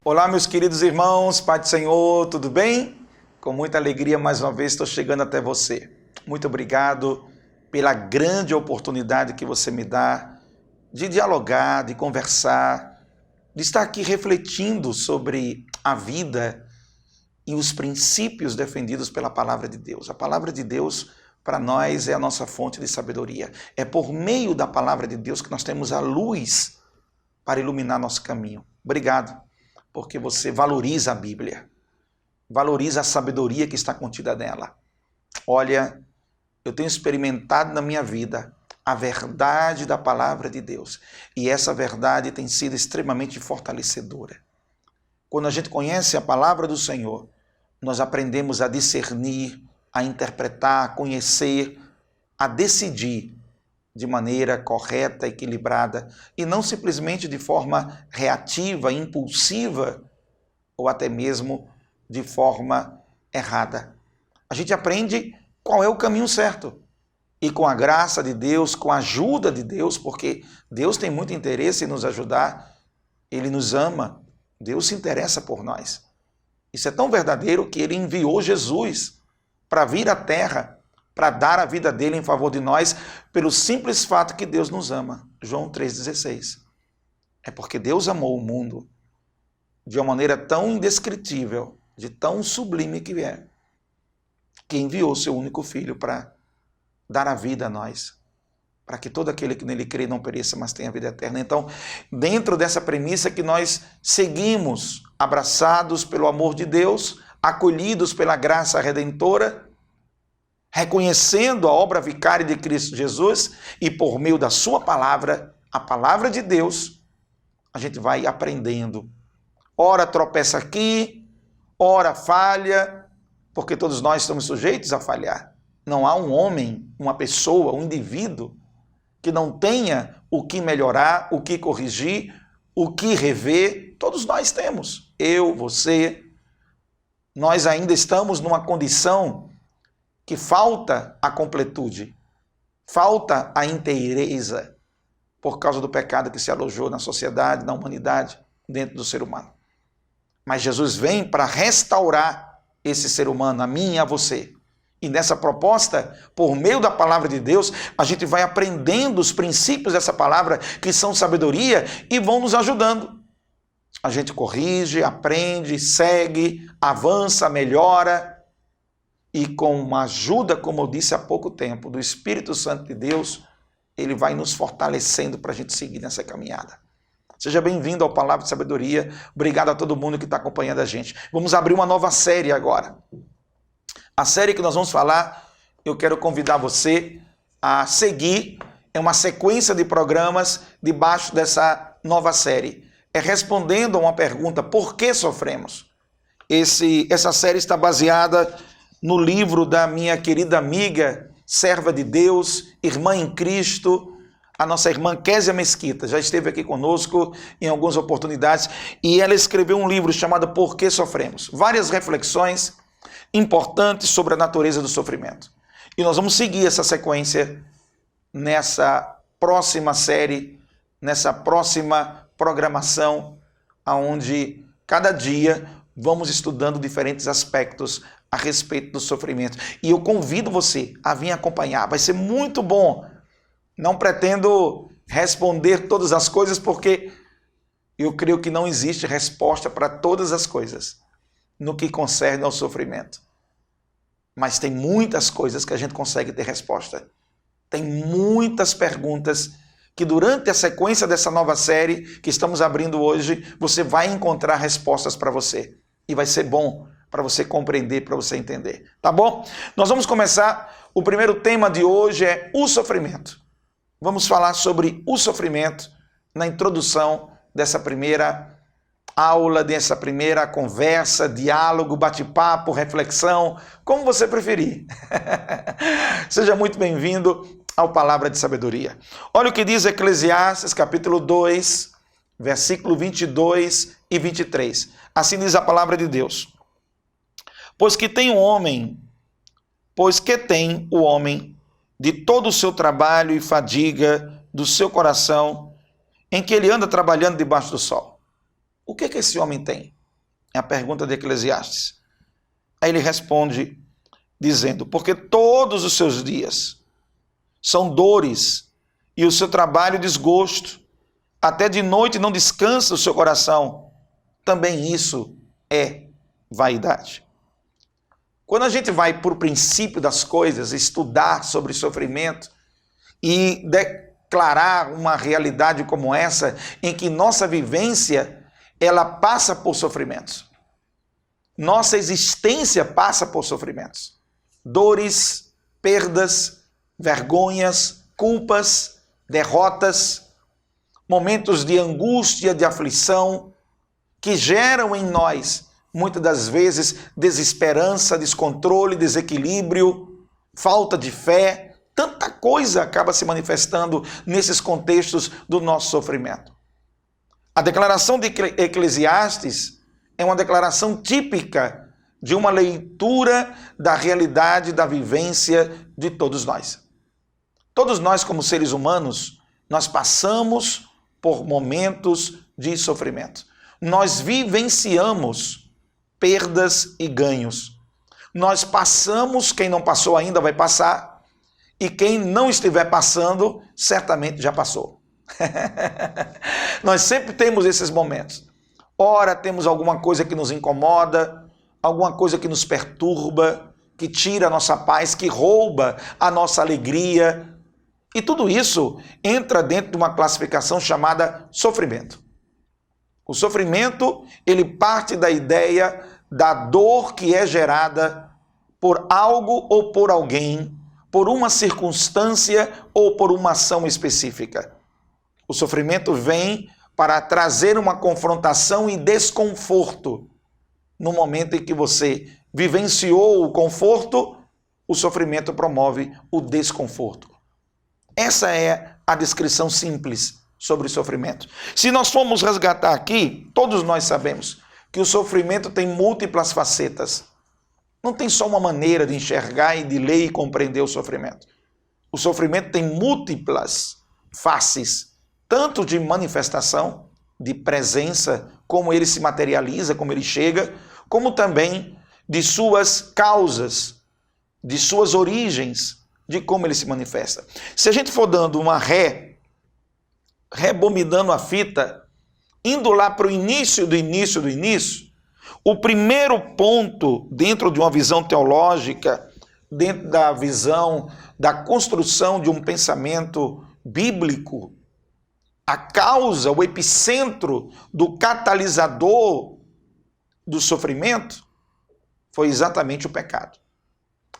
Olá, meus queridos irmãos, Pai do Senhor, tudo bem? Com muita alegria, mais uma vez, estou chegando até você. Muito obrigado pela grande oportunidade que você me dá de dialogar, de conversar, de estar aqui refletindo sobre a vida e os princípios defendidos pela Palavra de Deus. A Palavra de Deus, para nós, é a nossa fonte de sabedoria. É por meio da Palavra de Deus que nós temos a luz para iluminar nosso caminho. Obrigado, porque você valoriza a Bíblia, valoriza a sabedoria que está contida nela. Olha, eu tenho experimentado na minha vida a verdade da Palavra de Deus, e essa verdade tem sido extremamente fortalecedora. Quando a gente conhece a Palavra do Senhor, nós aprendemos a discernir, a interpretar, a conhecer, a decidir de maneira correta, equilibrada, e não simplesmente de forma reativa, impulsiva, ou até mesmo de forma errada. A gente aprende qual é o caminho certo. E com a graça de Deus, com a ajuda de Deus, porque Deus tem muito interesse em nos ajudar, Ele nos ama, Deus se interessa por nós. Isso é tão verdadeiro que Ele enviou Jesus para vir à terra, para dar a vida dele em favor de nós, pelo simples fato que Deus nos ama. João 3,16. É porque Deus amou o mundo de uma maneira tão indescritível, de tão sublime que é, que enviou seu único filho para dar a vida a nós, para que todo aquele que nele crê não pereça, mas tenha vida eterna. Então, dentro dessa premissa que nós seguimos, abraçados pelo amor de Deus, acolhidos pela graça redentora, reconhecendo a obra vicária de Cristo Jesus, e por meio da sua palavra, a palavra de Deus, a gente vai aprendendo. Ora tropeça aqui, ora falha, porque todos nós estamos sujeitos a falhar. Não há um homem, uma pessoa, um indivíduo que não tenha o que melhorar, o que corrigir, o que rever. Todos nós temos. Eu, você. Nós ainda estamos numa condição que falta a completude, falta a inteireza, por causa do pecado que se alojou na sociedade, na humanidade, dentro do ser humano. Mas Jesus vem para restaurar esse ser humano, a mim e a você. E nessa proposta, por meio da palavra de Deus, a gente vai aprendendo os princípios dessa palavra, que são sabedoria, e vão nos ajudando. A gente corrige, aprende, segue, avança, melhora. E com uma ajuda, como eu disse há pouco tempo, do Espírito Santo de Deus, ele vai nos fortalecendo para a gente seguir nessa caminhada. Seja bem-vindo ao Palavra de Sabedoria. Obrigado a todo mundo que está acompanhando a gente. Vamos abrir uma nova série agora. A série que nós vamos falar, eu quero convidar você a seguir. É uma sequência de programas debaixo dessa nova série. É respondendo a uma pergunta: por que sofremos? Essa série está baseada no livro da minha querida amiga, serva de Deus, irmã em Cristo, a nossa irmã Késia Mesquita. Já esteve aqui conosco em algumas oportunidades e ela escreveu um livro chamado Por que Sofremos? Várias reflexões importantes sobre a natureza do sofrimento. E nós vamos seguir essa sequência nessa próxima série, nessa próxima programação, onde cada dia vamos estudando diferentes aspectos a respeito do sofrimento. E eu convido você a vir acompanhar. Vai ser muito bom. Não pretendo responder todas as coisas, porque eu creio que não existe resposta para todas as coisas no que concerne ao sofrimento. Mas tem muitas coisas que a gente consegue ter resposta. Tem muitas perguntas que durante a sequência dessa nova série que estamos abrindo hoje, você vai encontrar respostas para você. E vai ser bom para você compreender, para você entender. Tá bom? Nós vamos começar. O primeiro tema de hoje é o sofrimento. Vamos falar sobre o sofrimento na introdução dessa primeira aula, dessa primeira conversa, diálogo, bate-papo, reflexão, como você preferir. Seja muito bem-vindo ao Palavra de Sabedoria. Olha o que diz Eclesiastes, capítulo 2, versículo 22 e 23. Assim diz a palavra de Deus. Pois que tem o homem de todo o seu trabalho e fadiga do seu coração, em que ele anda trabalhando debaixo do sol. O que esse homem tem? É a pergunta de Eclesiastes. Aí ele responde dizendo: porque todos os seus dias são dores e o seu trabalho desgosto. Até de noite não descansa o seu coração. Também isso é vaidade. Quando a gente vai por princípio das coisas, estudar sobre sofrimento e declarar uma realidade como essa, em que nossa vivência, ela passa por sofrimentos. Nossa existência passa por sofrimentos. Dores, perdas, vergonhas, culpas, derrotas, momentos de angústia, de aflição, que geram em nós, muitas das vezes, desesperança, descontrole, desequilíbrio, falta de fé. Tanta coisa acaba se manifestando nesses contextos do nosso sofrimento. A declaração de Eclesiastes é uma declaração típica de uma leitura da realidade da vivência de todos nós. Todos nós, como seres humanos, nós passamos por momentos de sofrimento. Nós vivenciamos perdas e ganhos. Nós passamos, quem não passou ainda vai passar, e quem não estiver passando, certamente já passou. Nós sempre temos esses momentos. Ora, temos alguma coisa que nos incomoda, alguma coisa que nos perturba, que tira a nossa paz, que rouba a nossa alegria. E tudo isso entra dentro de uma classificação chamada sofrimento. O sofrimento, ele parte da ideia da dor que é gerada por algo ou por alguém, por uma circunstância ou por uma ação específica. O sofrimento vem para trazer uma confrontação e desconforto. No momento em que você vivenciou o conforto, o sofrimento promove o desconforto. Essa é a descrição simples sobre o sofrimento. Se nós formos resgatar aqui, todos nós sabemos que o sofrimento tem múltiplas facetas. Não tem só uma maneira de enxergar e de ler e compreender o sofrimento. O sofrimento tem múltiplas faces, tanto de manifestação, de presença, como ele se materializa, como ele chega, como também de suas causas, de suas origens, de como ele se manifesta. Se a gente for dando uma rebobinando a fita, indo lá para o início, o primeiro ponto dentro de uma visão teológica, dentro da visão da construção de um pensamento bíblico, a causa, o epicentro do catalisador do sofrimento foi exatamente o pecado.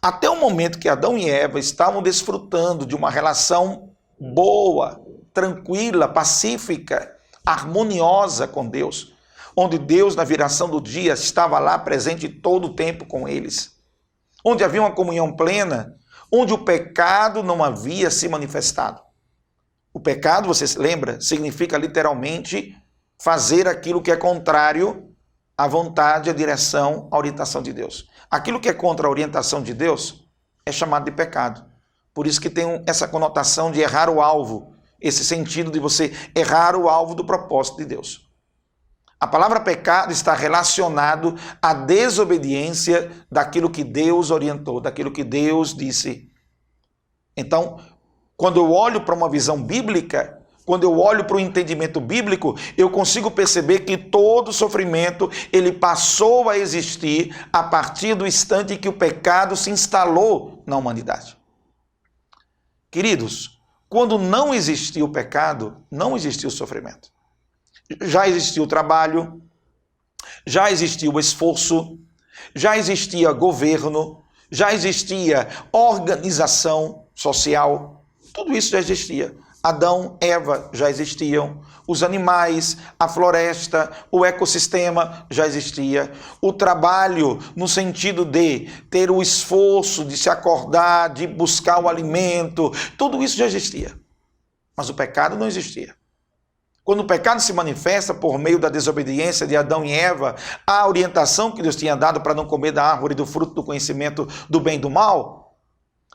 Até o momento que Adão e Eva estavam desfrutando de uma relação boa, tranquila, pacífica, harmoniosa com Deus, onde Deus, na viração do dia, estava lá presente todo o tempo com eles, onde havia uma comunhão plena, onde o pecado não havia se manifestado. O pecado, você se lembra, significa literalmente fazer aquilo que é contrário à vontade, à direção, à orientação de Deus. Aquilo que é contra a orientação de Deus é chamado de pecado. Por isso que tem essa conotação de errar o alvo, esse sentido de você errar o alvo do propósito de Deus. A palavra pecado está relacionado à desobediência daquilo que Deus orientou, daquilo que Deus disse. Então, quando eu olho para uma visão bíblica, quando eu olho para o entendimento bíblico, eu consigo perceber que todo sofrimento, ele passou a existir a partir do instante em que o pecado se instalou na humanidade. Queridos, quando não existia o pecado, não existia o sofrimento. Já existia o trabalho, já existia o esforço, já existia governo, já existia organização social, tudo isso já existia. Adão, Eva já existiam, os animais, a floresta, o ecossistema já existia, o trabalho no sentido de ter o esforço de se acordar, de buscar o alimento, tudo isso já existia, mas o pecado não existia. Quando o pecado se manifesta por meio da desobediência de Adão e Eva, a orientação que Deus tinha dado para não comer da árvore do fruto do conhecimento do bem e do mal,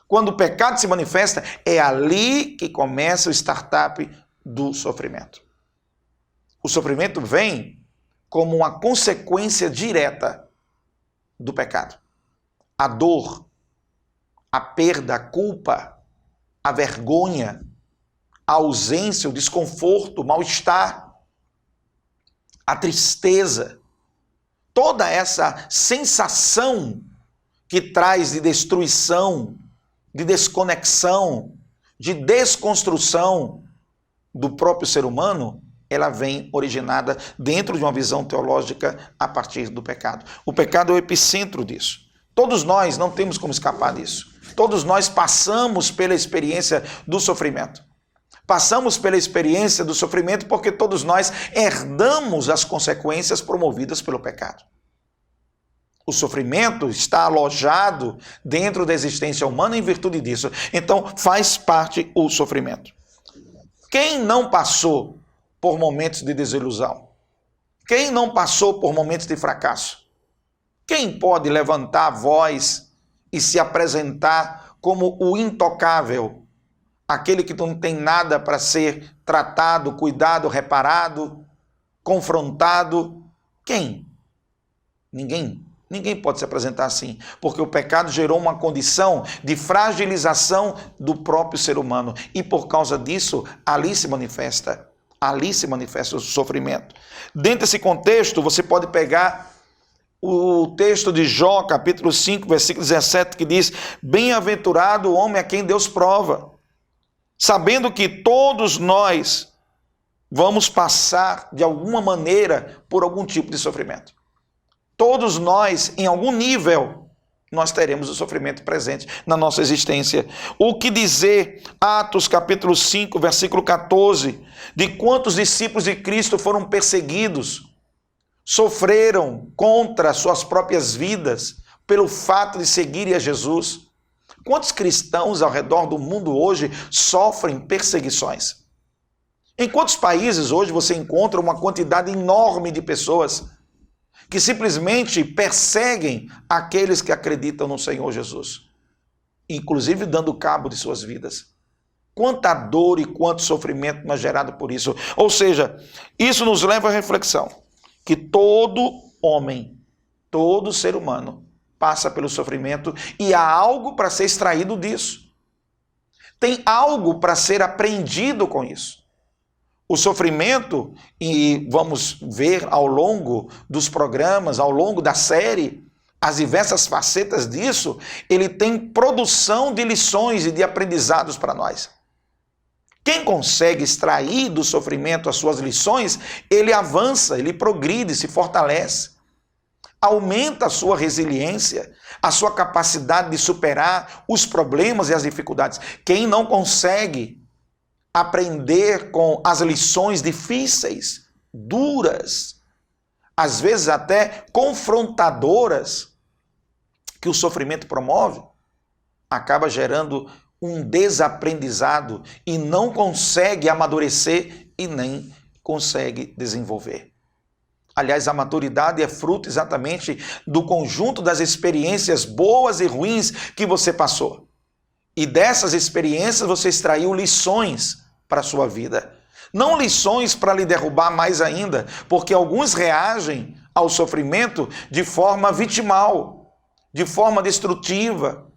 quando o pecado se manifesta, é ali que começa o startup do sofrimento. O sofrimento vem como uma consequência direta do pecado. A dor, a perda, a culpa, a vergonha, a ausência, o desconforto, o mal-estar, a tristeza, toda essa sensação que traz de destruição, de desconexão, de desconstrução do próprio ser humano, ela vem originada dentro de uma visão teológica a partir do pecado. O pecado é o epicentro disso. Todos nós não temos como escapar disso. Todos nós passamos pela experiência do sofrimento. Passamos pela experiência do sofrimento porque todos nós herdamos as consequências promovidas pelo pecado. O sofrimento está alojado dentro da existência humana em virtude disso. Então, faz parte o sofrimento. Quem não passou por momentos de desilusão? Quem não passou por momentos de fracasso? Quem pode levantar a voz e se apresentar como o intocável? Aquele que não tem nada para ser tratado, cuidado, reparado, confrontado? Quem? Ninguém. Ninguém pode se apresentar assim, porque o pecado gerou uma condição de fragilização do próprio ser humano. E por causa disso, ali se manifesta o sofrimento. Dentro desse contexto, você pode pegar o texto de Jó, capítulo 5, versículo 17, que diz: bem-aventurado o homem a quem Deus prova, sabendo que todos nós vamos passar, de alguma maneira, por algum tipo de sofrimento. Todos nós, em algum nível, nós teremos o sofrimento presente na nossa existência. O que dizer, Atos capítulo 5, versículo 14, de quantos discípulos de Cristo foram perseguidos, sofreram contra suas próprias vidas, pelo fato de seguirem a Jesus. Quantos cristãos ao redor do mundo hoje sofrem perseguições? Em quantos países hoje você encontra uma quantidade enorme de pessoas que simplesmente perseguem aqueles que acreditam no Senhor Jesus, inclusive dando cabo de suas vidas? Quanta dor e quanto sofrimento não é gerado por isso. Ou seja, isso nos leva à reflexão, que todo homem, todo ser humano passa pelo sofrimento e há algo para ser extraído disso. Tem algo para ser aprendido com isso. O sofrimento, e vamos ver ao longo dos programas, ao longo da série, as diversas facetas disso, ele tem produção de lições e de aprendizados para nós. Quem consegue extrair do sofrimento as suas lições, ele avança, ele progride, se fortalece, aumenta a sua resiliência, a sua capacidade de superar os problemas e as dificuldades. Quem não consegue aprender com as lições difíceis, duras, às vezes até confrontadoras, que o sofrimento promove, acaba gerando um desaprendizado e não consegue amadurecer e nem consegue desenvolver. Aliás, a maturidade é fruto exatamente do conjunto das experiências boas e ruins que você passou. E dessas experiências você extraiu lições para a sua vida. Não lições para lhe derrubar mais ainda, porque alguns reagem ao sofrimento de forma vitimal, de forma destrutiva,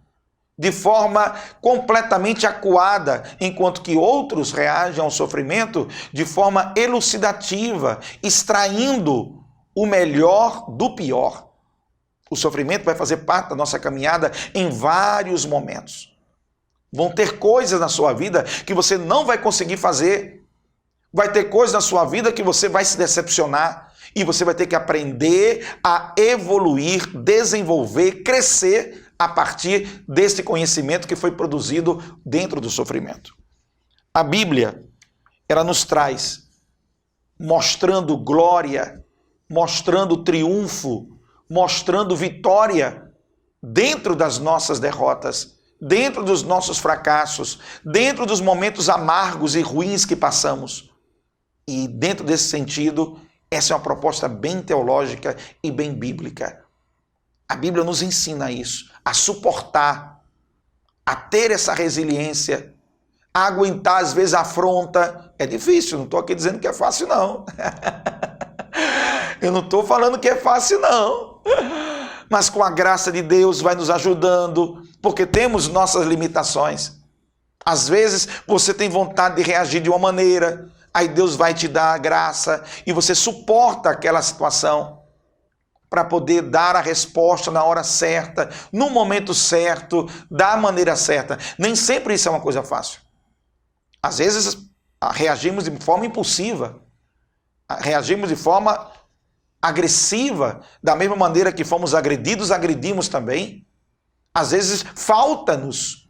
de forma completamente acuada, enquanto que outros reagem ao sofrimento de forma elucidativa, extraindo o melhor do pior. O sofrimento vai fazer parte da nossa caminhada em vários momentos. Vão ter coisas na sua vida que você não vai conseguir fazer. Vai ter coisas na sua vida que você vai se decepcionar. E você vai ter que aprender a evoluir, desenvolver, crescer a partir desse conhecimento que foi produzido dentro do sofrimento. A Bíblia, ela nos traz mostrando glória, mostrando triunfo, mostrando vitória dentro das nossas derrotas, dentro dos nossos fracassos, dentro dos momentos amargos e ruins que passamos. E dentro desse sentido, essa é uma proposta bem teológica e bem bíblica. A Bíblia nos ensina isso, a suportar, a ter essa resiliência, a aguentar às vezes a afronta. É difícil, não estou aqui dizendo que é fácil não. Eu não estou falando que é fácil, não. Mas com a graça de Deus vai nos ajudando, porque temos nossas limitações. Às vezes você tem vontade de reagir de uma maneira, aí Deus vai te dar a graça e você suporta aquela situação para poder dar a resposta na hora certa, no momento certo, da maneira certa. Nem sempre isso é uma coisa fácil. Às vezes reagimos de forma impulsiva, reagimos de forma agressiva, da mesma maneira que fomos agredidos, agredimos também. Às vezes falta-nos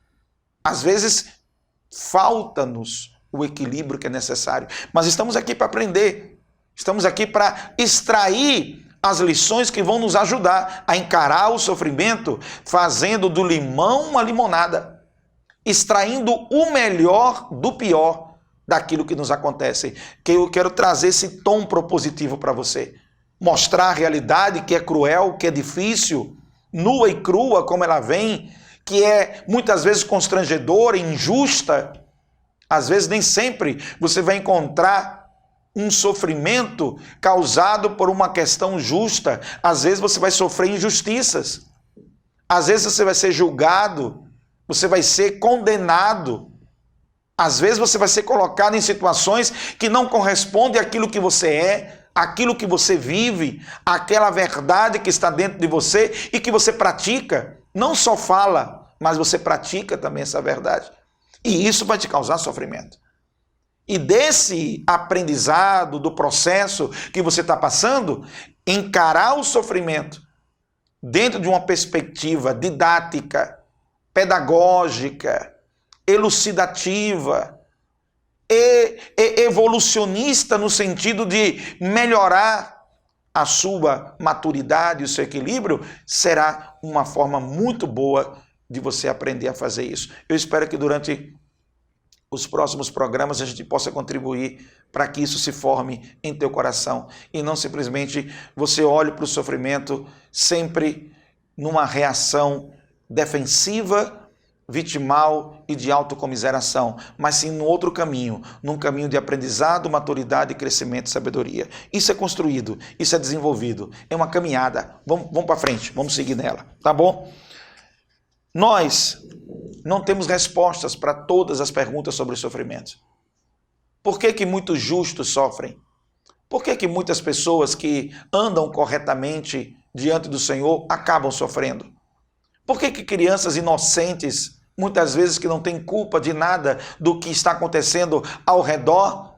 o equilíbrio que é necessário. Mas estamos aqui para aprender, estamos aqui para extrair as lições que vão nos ajudar a encarar o sofrimento, fazendo do limão uma limonada, extraindo o melhor do pior daquilo que nos acontece. Que eu quero trazer esse tom propositivo para você. Mostrar a realidade que é cruel, que é difícil, nua e crua como ela vem, que é muitas vezes constrangedora, injusta. Às vezes nem sempre você vai encontrar um sofrimento causado por uma questão justa. Às vezes você vai sofrer injustiças. Às vezes você vai ser julgado, você vai ser condenado. Às vezes você vai ser colocado em situações que não correspondem àquilo que você é, aquilo que você vive, aquela verdade que está dentro de você e que você pratica. Não só fala, mas você pratica também essa verdade. E isso vai te causar sofrimento. E desse aprendizado, do processo que você está passando, encarar o sofrimento dentro de uma perspectiva didática, pedagógica, elucidativa, e evolucionista no sentido de melhorar a sua maturidade, o seu equilíbrio, será uma forma muito boa de você aprender a fazer isso. Eu espero que durante os próximos programas a gente possa contribuir para que isso se forme em teu coração e não simplesmente você olhe para o sofrimento sempre numa reação defensiva, vitimal e de autocomiseração, mas sim no outro caminho, num caminho de aprendizado, maturidade, crescimento e sabedoria. Isso é construído, isso é desenvolvido, é uma caminhada. Vamos para frente, vamos seguir nela, tá bom? Nós não temos respostas para todas as perguntas sobre o sofrimento. Por que muitos justos sofrem? Por que muitas pessoas que andam corretamente diante do Senhor acabam sofrendo? Por que crianças inocentes, muitas vezes que não têm culpa de nada do que está acontecendo ao redor,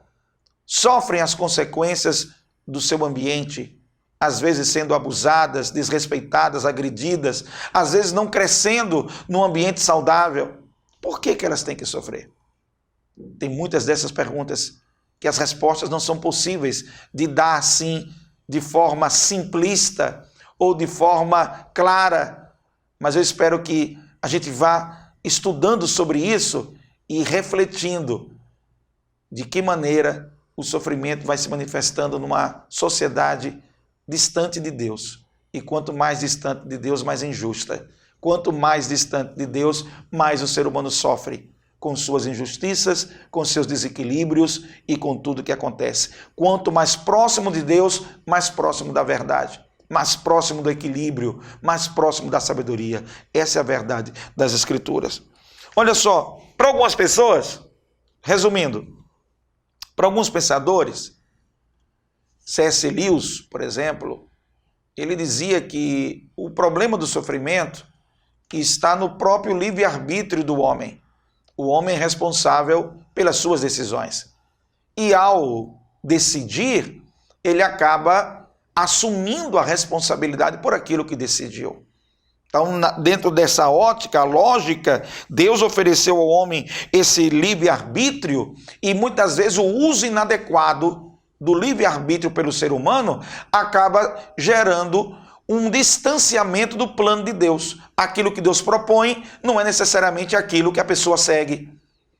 sofrem as consequências do seu ambiente? Às vezes sendo abusadas, desrespeitadas, agredidas, às vezes não crescendo num ambiente saudável. Por que elas têm que sofrer? Tem muitas dessas perguntas que as respostas não são possíveis de dar assim, de forma simplista ou de forma clara. Mas eu espero que a gente vá estudando sobre isso e refletindo de que maneira o sofrimento vai se manifestando numa sociedade distante de Deus. E quanto mais distante de Deus, mais injusta. Quanto mais distante de Deus, mais o ser humano sofre com suas injustiças, com seus desequilíbrios e com tudo que acontece. Quanto mais próximo de Deus, mais próximo da verdade, mais próximo do equilíbrio, mais próximo da sabedoria. Essa é a verdade das Escrituras. Olha só, para algumas pessoas, resumindo, para alguns pensadores, C.S. Lewis, por exemplo, ele dizia que o problema do sofrimento está no próprio livre-arbítrio do homem. O homem é responsável pelas suas decisões. E ao decidir, ele acaba assumindo a responsabilidade por aquilo que decidiu. Então, dentro dessa ótica lógica, Deus ofereceu ao homem esse livre-arbítrio e muitas vezes o uso inadequado do livre-arbítrio pelo ser humano acaba gerando um distanciamento do plano de Deus. Aquilo que Deus propõe não é necessariamente aquilo que a pessoa segue.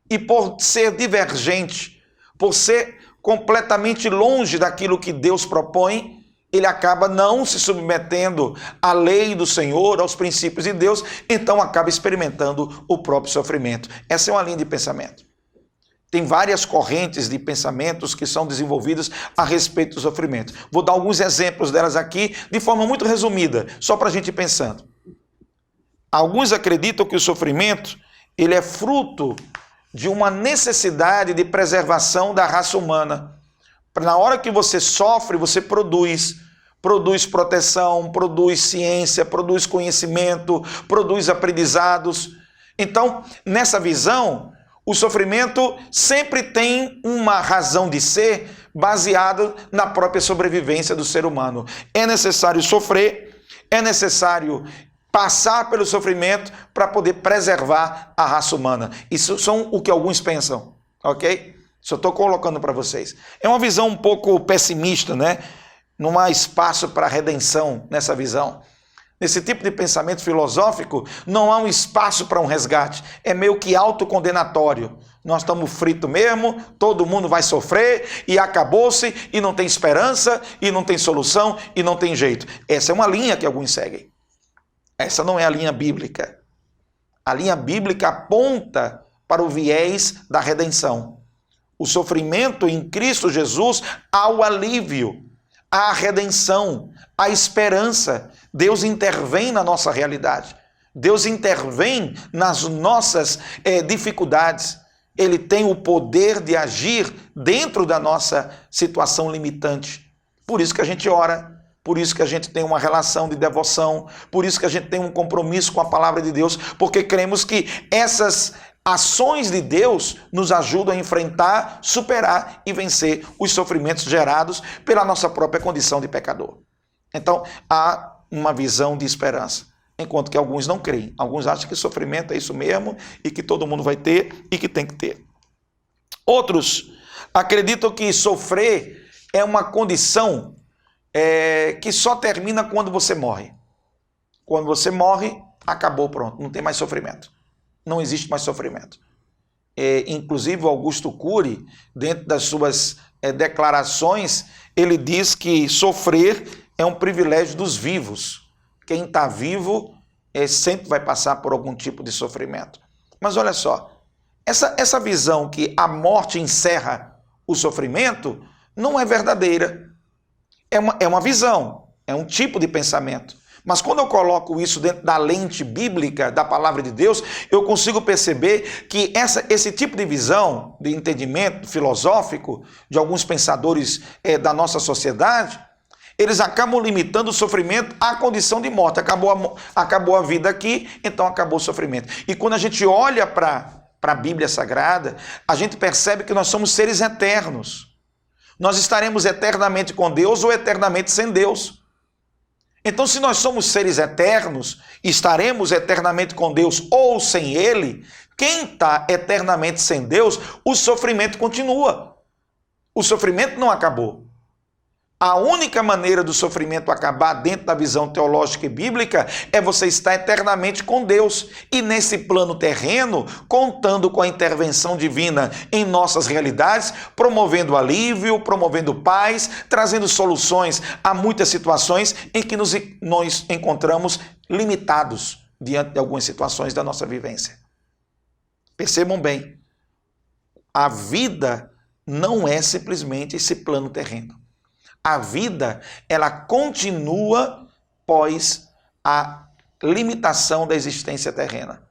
E por ser divergente, por ser completamente longe daquilo que Deus propõe, ele acaba não se submetendo à lei do Senhor, aos princípios de Deus, então acaba experimentando o próprio sofrimento. Essa é uma linha de pensamento. Tem várias correntes de pensamentos que são desenvolvidas a respeito do sofrimento. Vou dar alguns exemplos delas aqui de forma muito resumida, só para a gente ir pensando. Alguns acreditam que o sofrimento ele é fruto de uma necessidade de preservação da raça humana. Na hora que você sofre, você produz proteção, produz ciência, produz conhecimento, produz aprendizados. Então, nessa visão, o sofrimento sempre tem uma razão de ser baseada na própria sobrevivência do ser humano. É necessário sofrer, é necessário passar pelo sofrimento para poder preservar a raça humana. Isso são o que alguns pensam, ok? Isso eu estou colocando para vocês. É uma visão um pouco pessimista, né? Não há espaço para redenção nessa visão. Nesse tipo de pensamento filosófico, não há um espaço para um resgate. É meio que autocondenatório. Nós estamos fritos mesmo, todo mundo vai sofrer, e acabou-se, e não tem esperança, e não tem solução, e não tem jeito. Essa é uma linha que alguns seguem. Essa não é a linha bíblica. A linha bíblica aponta para o viés da redenção. O sofrimento em Cristo Jesus há o alívio, há a redenção, a esperança. Deus intervém na nossa realidade. Deus intervém nas nossas dificuldades. Ele tem o poder de agir dentro da nossa situação limitante. Por isso que a gente ora. Por isso que a gente tem uma relação de devoção, por isso que a gente tem um compromisso com a palavra de Deus, porque cremos que essas ações de Deus nos ajudam a enfrentar, superar e vencer os sofrimentos gerados pela nossa própria condição de pecador. Então, há uma visão de esperança, enquanto que alguns não creem. Alguns acham que sofrimento é isso mesmo e que todo mundo vai ter e que tem que ter. Outros acreditam que sofrer é uma condição que só termina quando você morre. Quando você morre, acabou, pronto, não tem mais sofrimento. Não existe mais sofrimento. Inclusive, Augusto Cury, dentro das suas declarações, ele diz que sofrer é um privilégio dos vivos. Quem está vivo sempre vai passar por algum tipo de sofrimento. Mas olha só, essa visão que a morte encerra o sofrimento não é verdadeira. É uma visão, é um tipo de pensamento. Mas quando eu coloco isso dentro da lente bíblica, da palavra de Deus, eu consigo perceber que esse tipo de visão, de entendimento filosófico de alguns pensadores da nossa sociedade, eles acabam limitando o sofrimento à condição de morte. Acabou a vida aqui, então acabou o sofrimento. E quando a gente olha para a Bíblia Sagrada, a gente percebe que nós somos seres eternos. Nós estaremos eternamente com Deus ou eternamente sem Deus. Então, se nós somos seres eternos, estaremos eternamente com Deus ou sem Ele, quem está eternamente sem Deus, o sofrimento continua. O sofrimento não acabou. A única maneira do sofrimento acabar dentro da visão teológica e bíblica é você estar eternamente com Deus. E nesse plano terreno, contando com a intervenção divina em nossas realidades, promovendo alívio, promovendo paz, trazendo soluções a muitas situações em que nós encontramos limitados diante de algumas situações da nossa vivência. Percebam bem, a vida não é simplesmente esse plano terreno. A vida, ela continua após a limitação da existência terrena.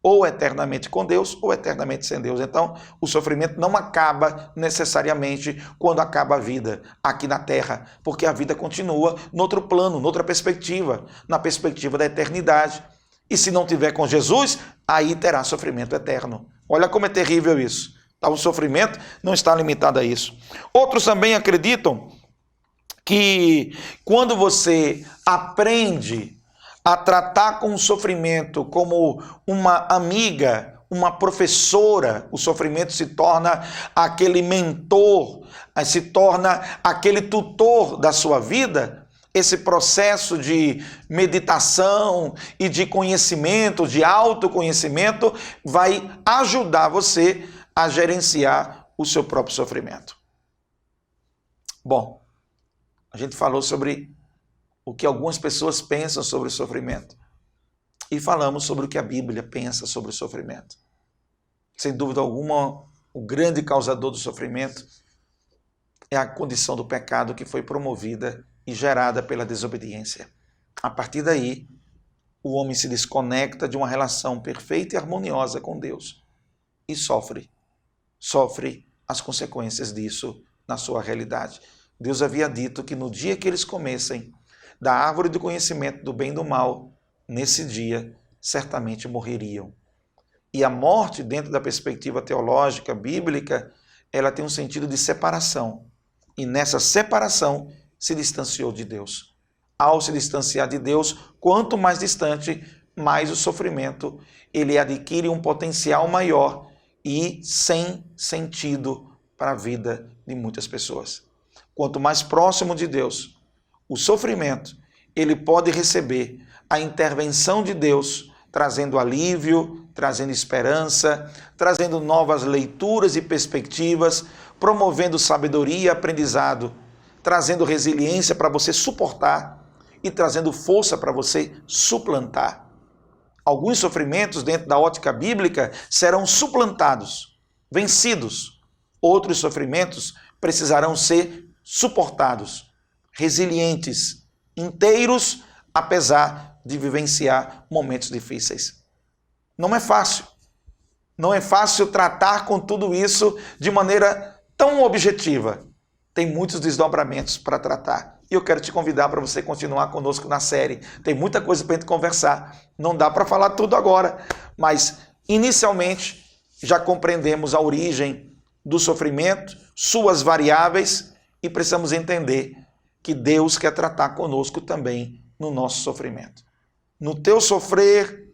Ou eternamente com Deus, ou eternamente sem Deus. Então, o sofrimento não acaba necessariamente quando acaba a vida aqui na Terra, porque a vida continua no outro plano, noutra perspectiva, na perspectiva da eternidade. E se não tiver com Jesus, aí terá sofrimento eterno. Olha como é terrível isso. O sofrimento não está limitado a isso. Outros também acreditam que quando você aprende a tratar com o sofrimento como uma amiga, uma professora, o sofrimento se torna aquele mentor, se torna aquele tutor da sua vida. Esse processo de meditação e de conhecimento, de autoconhecimento, vai ajudar você a gerenciar o seu próprio sofrimento. Bom, a gente falou sobre o que algumas pessoas pensam sobre o sofrimento. E falamos sobre o que a Bíblia pensa sobre o sofrimento. Sem dúvida alguma, o grande causador do sofrimento é a condição do pecado que foi promovida e gerada pela desobediência. A partir daí, o homem se desconecta de uma relação perfeita e harmoniosa com Deus e sofre as consequências disso na sua realidade. Deus havia dito que no dia que eles comessem da árvore do conhecimento do bem e do mal, nesse dia certamente morreriam. E a morte, dentro da perspectiva teológica, bíblica, ela tem um sentido de separação. E nessa separação se distanciou de Deus. Ao se distanciar de Deus, quanto mais distante, mais o sofrimento ele adquire um potencial maior e sem sentido para a vida de muitas pessoas. Quanto mais próximo de Deus, o sofrimento ele pode receber a intervenção de Deus, trazendo alívio, trazendo esperança, trazendo novas leituras e perspectivas, promovendo sabedoria e aprendizado, trazendo resiliência para você suportar e trazendo força para você suplantar. Alguns sofrimentos dentro da ótica bíblica serão suplantados, vencidos. Outros sofrimentos precisarão ser suportados, resilientes, inteiros, apesar de vivenciar momentos difíceis. Não é fácil. Não é fácil tratar com tudo isso de maneira tão objetiva. Tem muitos desdobramentos para tratar. E eu quero te convidar para você continuar conosco na série. Tem muita coisa para a gente conversar. Não dá para falar tudo agora, mas inicialmente já compreendemos a origem do sofrimento, suas variáveis, e precisamos entender que Deus quer tratar conosco também no nosso sofrimento. No teu sofrer,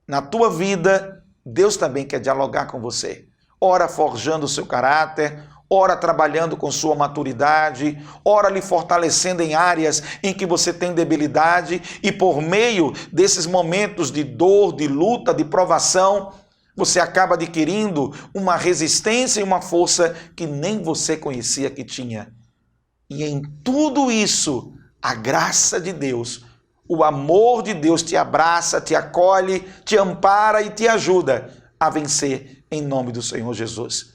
na tua vida, Deus também quer dialogar com você. Ora forjando o seu caráter, ora trabalhando com sua maturidade, ora lhe fortalecendo em áreas em que você tem debilidade, e por meio desses momentos de dor, de luta, de provação, você acaba adquirindo uma resistência e uma força que nem você conhecia que tinha. E em tudo isso, a graça de Deus, o amor de Deus te abraça, te acolhe, te ampara e te ajuda a vencer em nome do Senhor Jesus.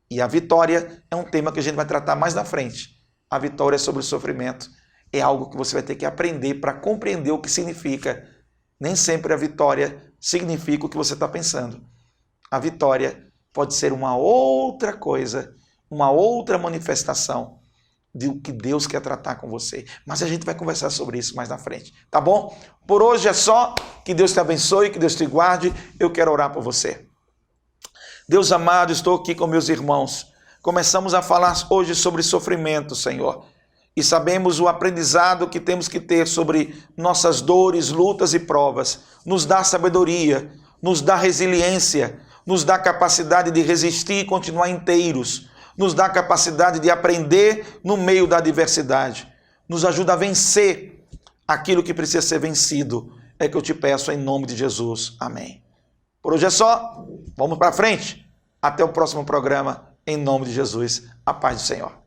E a vitória é um tema que a gente vai tratar mais na frente. A vitória sobre o sofrimento é algo que você vai ter que aprender para compreender o que significa. Nem sempre a vitória significa o que você está pensando. A vitória pode ser uma outra coisa, uma outra manifestação do que Deus quer tratar com você. Mas a gente vai conversar sobre isso mais na frente, tá bom? Por hoje é só. Que Deus te abençoe, que Deus te guarde. Eu quero orar por você. Deus amado, estou aqui com meus irmãos. Começamos a falar hoje sobre sofrimento, Senhor. E sabemos o aprendizado que temos que ter sobre nossas dores, lutas e provas. Nos dá sabedoria, nos dá resiliência, nos dá capacidade de resistir e continuar inteiros. Nos dá capacidade de aprender no meio da adversidade. Nos ajuda a vencer aquilo que precisa ser vencido. É que eu te peço em nome de Jesus. Amém. Por hoje é só. Vamos para frente. Até o próximo programa. Em nome de Jesus. A paz do Senhor.